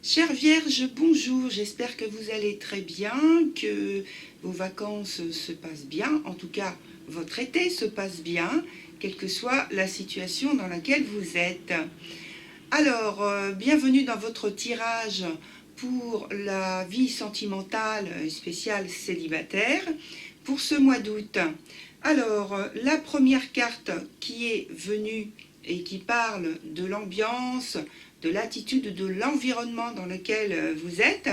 Chère Vierge, bonjour, j'espère que vous allez très bien, que vos vacances se passent bien, en tout cas votre été se passe bien, quelle que soit la situation dans laquelle vous êtes. Alors, bienvenue dans votre tirage pour la vie sentimentale spéciale célibataire pour ce mois d'août. Alors, la première carte qui est venue et qui parle de l'ambiance, de l'attitude, de l'environnement dans lequel vous êtes,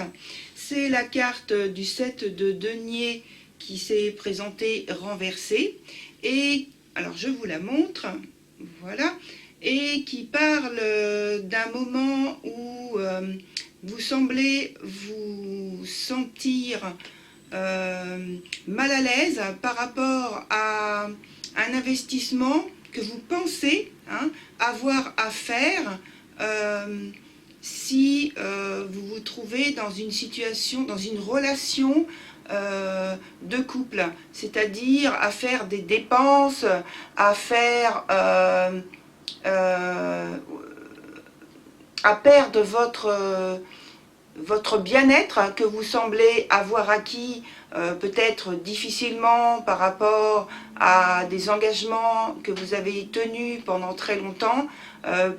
c'est la carte du 7 de denier qui s'est présentée renversée. Et alors, je vous la montre, voilà, et qui parle d'un moment où vous semblez vous sentir mal à l'aise par rapport à un investissement que vous pensez avoir à faire si vous vous trouvez dans une situation, dans une relation de couple, c'est-à-dire à faire des dépenses, à faire à perdre votre bien-être que vous semblez avoir acquis peut-être difficilement par rapport à des engagements que vous avez tenus pendant très longtemps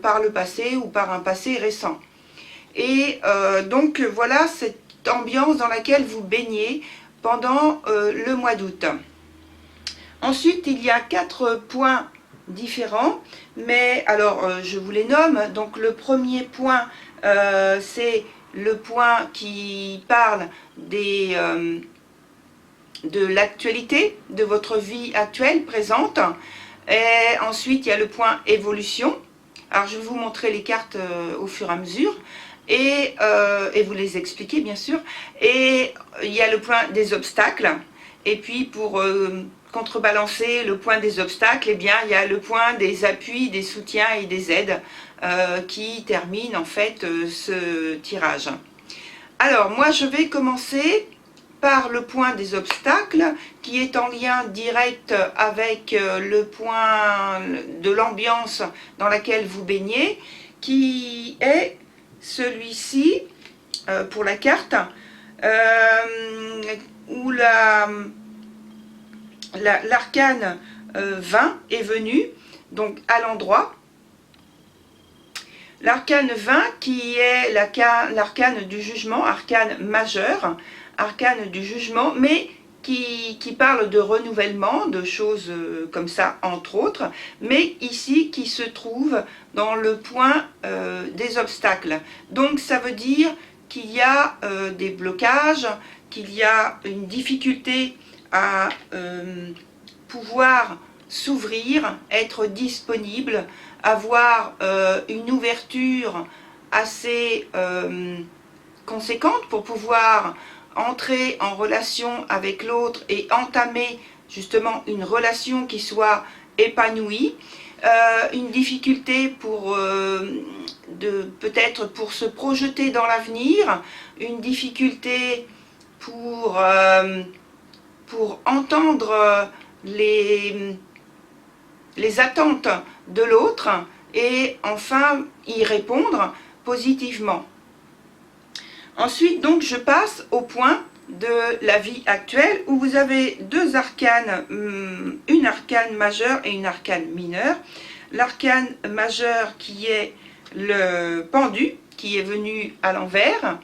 par le passé ou par un passé récent. Et donc voilà cette ambiance dans laquelle vous baignez pendant le mois d'août. Ensuite, il y a 4 points différents, mais alors je vous les nomme. Donc le premier point, c'est le point qui parle de l'actualité, de votre vie actuelle, présente. Et ensuite, il y a le point évolution. Alors, je vais vous montrer les cartes au fur et à mesure et vous les expliquer, bien sûr. Et il y a le point des obstacles. Et puis, pour contrebalancer le point des obstacles, eh bien, il y a le point des appuis, des soutiens et des aides qui termine en fait ce tirage. Alors, moi, je vais commencer par le point des obstacles qui est en lien direct avec le point de l'ambiance dans laquelle vous baignez, qui est celui-ci pour la carte où l'arcane 20 est venu, donc à l'endroit. L'arcane 20 qui est l'arcane du jugement, arcane majeur, arcane du jugement, mais qui parle de renouvellement, de choses comme ça, entre autres, mais ici qui se trouve dans le point des obstacles. Donc ça veut dire qu'il y a des blocages, qu'il y a une difficulté à pouvoir s'ouvrir, être disponible, avoir une ouverture assez conséquente pour pouvoir entrer en relation avec l'autre et entamer justement une relation qui soit épanouie, une difficulté pour peut-être pour se projeter dans l'avenir, une difficulté pour entendre les attentes de l'autre et enfin y répondre positivement. Ensuite, donc, je passe au point de la vie actuelle où vous avez deux arcanes, une arcane majeure et une arcane mineure. L'arcane majeure qui est le pendu, qui est venu à l'envers.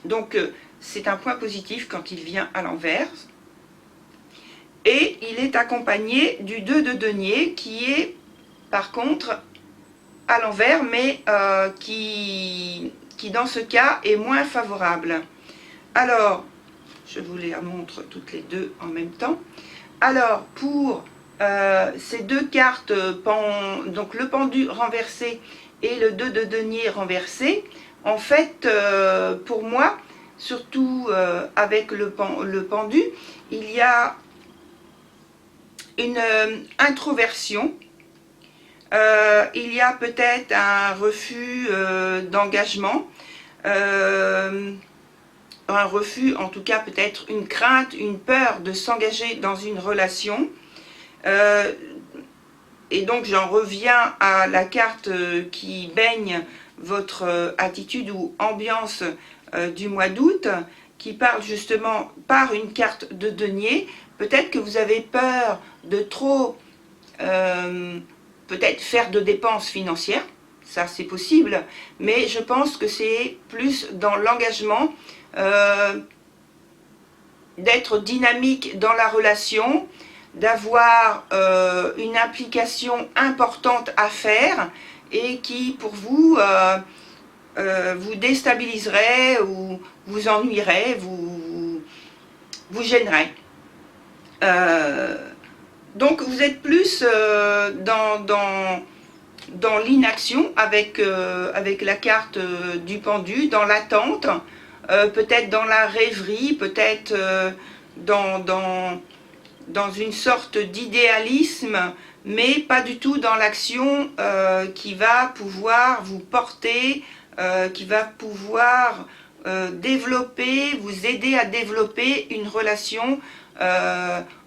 Donc, c'est un point positif quand il vient à l'envers. Et il est accompagné du 2 de denier qui est par contre à l'envers, mais qui dans ce cas est moins favorable. Alors, je vous les montre toutes les deux en même temps. Alors, pour ces deux cartes, donc le pendu renversé et le 2 de denier renversé, en fait, pour moi, surtout avec le pendu, il y a une introversion, il y a peut-être un refus d'engagement, un refus, en tout cas peut-être une crainte, une peur de s'engager dans une relation. et donc j'en reviens à la carte qui baigne votre attitude ou ambiance du mois d'août, qui parle justement par une carte de denier. Peut-être que vous avez peur de trop peut-être faire de dépenses financières, ça c'est possible, mais je pense que c'est plus dans l'engagement, d'être dynamique dans la relation, d'avoir une implication importante à faire et qui pour vous vous déstabiliserait ou vous ennuierait, vous gênerait. Donc vous êtes plus dans l'inaction avec la carte du pendu, dans l'attente, peut-être dans la rêverie, peut-être dans une sorte d'idéalisme, mais pas du tout dans l'action qui va pouvoir vous porter, qui va pouvoir développer, vous aider à développer une relation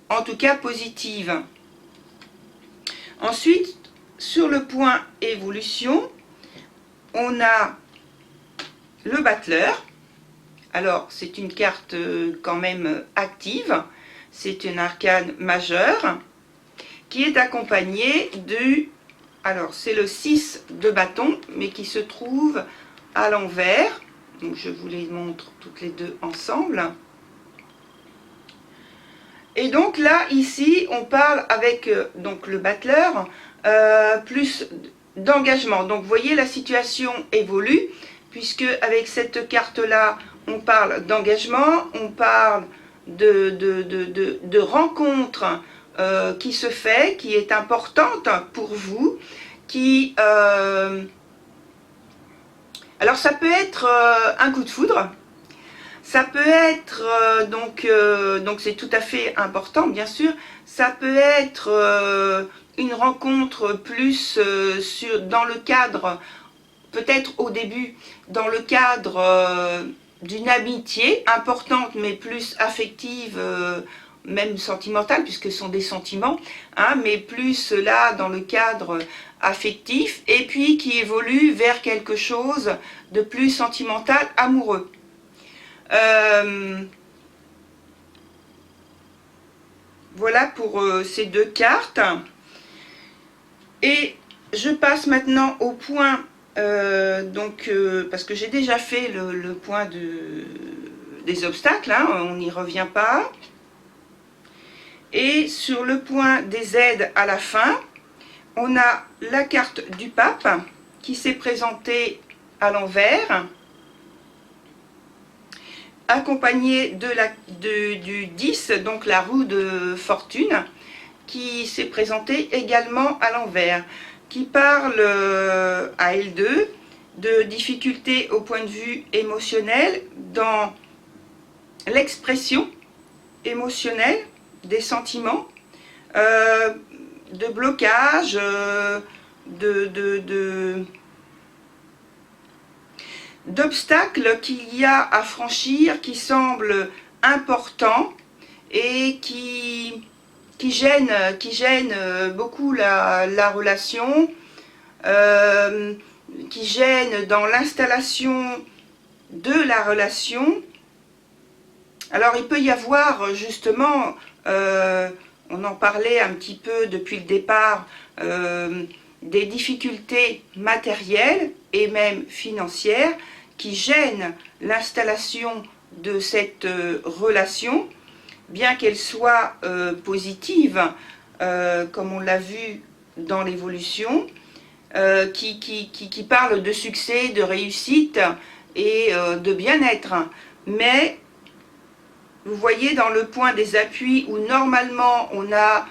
en tout cas positive. Ensuite, sur le point évolution, on a le battleur. Alors, c'est une carte quand même active, c'est une arcane majeure qui est accompagnée du... Alors, c'est le 6 de bâton, mais qui se trouve à l'envers. Donc, je vous les montre toutes les deux ensemble. Et donc là, ici, on parle avec donc le battleur, plus d'engagement. Donc, vous voyez, la situation évolue, puisque avec cette carte-là, on parle d'engagement, on parle de rencontre qui se fait, qui est importante pour vous, qui... alors, ça peut être un coup de foudre. Ça peut être, donc c'est tout à fait important, bien sûr, ça peut être une rencontre plus dans le cadre, peut-être au début, dans le cadre d'une amitié importante, mais plus affective, même sentimentale, puisque ce sont des sentiments, hein, mais plus là, dans le cadre affectif, et puis qui évolue vers quelque chose de plus sentimental, amoureux. Voilà pour ces deux cartes. Et je passe maintenant au point, parce que j'ai déjà fait le point des obstacles, hein, on n'y revient pas. Et sur le point des aides à la fin, on a la carte du pape qui s'est présentée à l'envers, accompagné du 10, donc la roue de fortune, qui s'est présentée également à l'envers, qui parle à L2 de difficultés au point de vue émotionnel dans l'expression émotionnelle des sentiments, de blocage, d'obstacles qu'il y a à franchir, qui semblent importants et qui gênent beaucoup la relation, qui gênent dans l'installation de la relation. Alors il peut y avoir justement, on en parlait un petit peu depuis le départ, des difficultés matérielles et même financières qui gênent l'installation de cette relation, bien qu'elle soit positive, comme on l'a vu dans l'évolution, qui parle de succès, de réussite et de bien-être. Mais vous voyez dans le point des appuis où normalement on a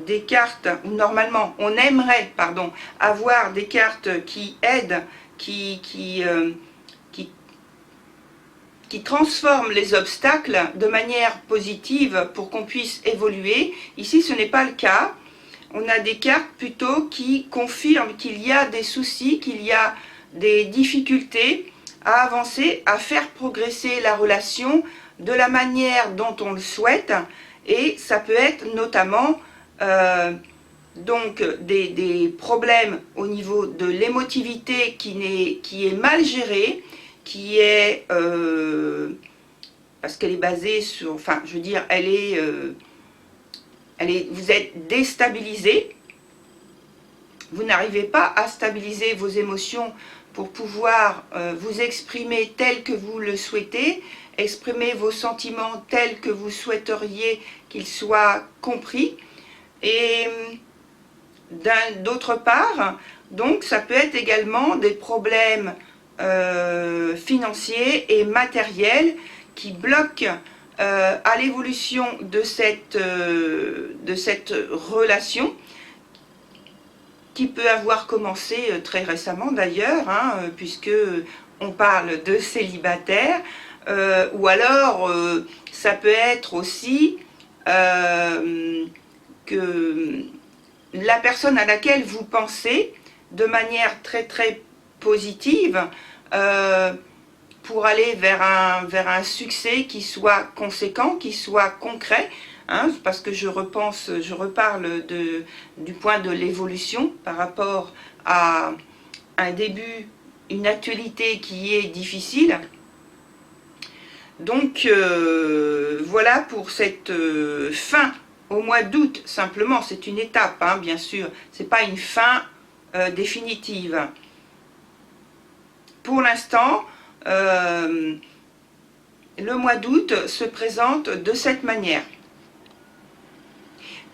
des cartes, ou normalement on aimerait, pardon, avoir des cartes qui aident, qui transforment les obstacles de manière positive pour qu'on puisse évoluer. Ici ce n'est pas le cas, on a des cartes plutôt qui confirment qu'il y a des soucis, qu'il y a des difficultés à avancer, à faire progresser la relation de la manière dont on le souhaite. Et ça peut être notamment donc des problèmes au niveau de l'émotivité qui est mal gérée, qui est parce qu'elle est basée sur, enfin je veux dire, vous êtes déstabilisé, vous n'arrivez pas à stabiliser vos émotions pour pouvoir vous exprimer tel que vous le souhaitez, exprimer vos sentiments tels que vous souhaiteriez qu'ils soient compris. Et d'autre part, donc ça peut être également des problèmes financiers et matériels qui bloquent à l'évolution de cette relation, qui peut avoir commencé très récemment d'ailleurs, hein, puisque on parle de célibataire, ou alors ça peut être aussi que la personne à laquelle vous pensez de manière très très positive pour aller vers un succès qui soit conséquent, qui soit concret, hein, parce que je reparle du point de l'évolution par rapport à un début, une actualité qui est difficile. Donc voilà pour cette fin au mois d'août. Simplement, c'est une étape, hein, bien sûr, c'est pas une fin définitive. Pour l'instant, le mois d'août se présente de cette manière.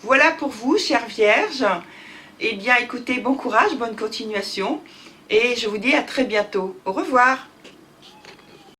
Voilà pour vous, chères vierges. Eh bien, écoutez, bon courage, bonne continuation, et je vous dis à très bientôt. Au revoir.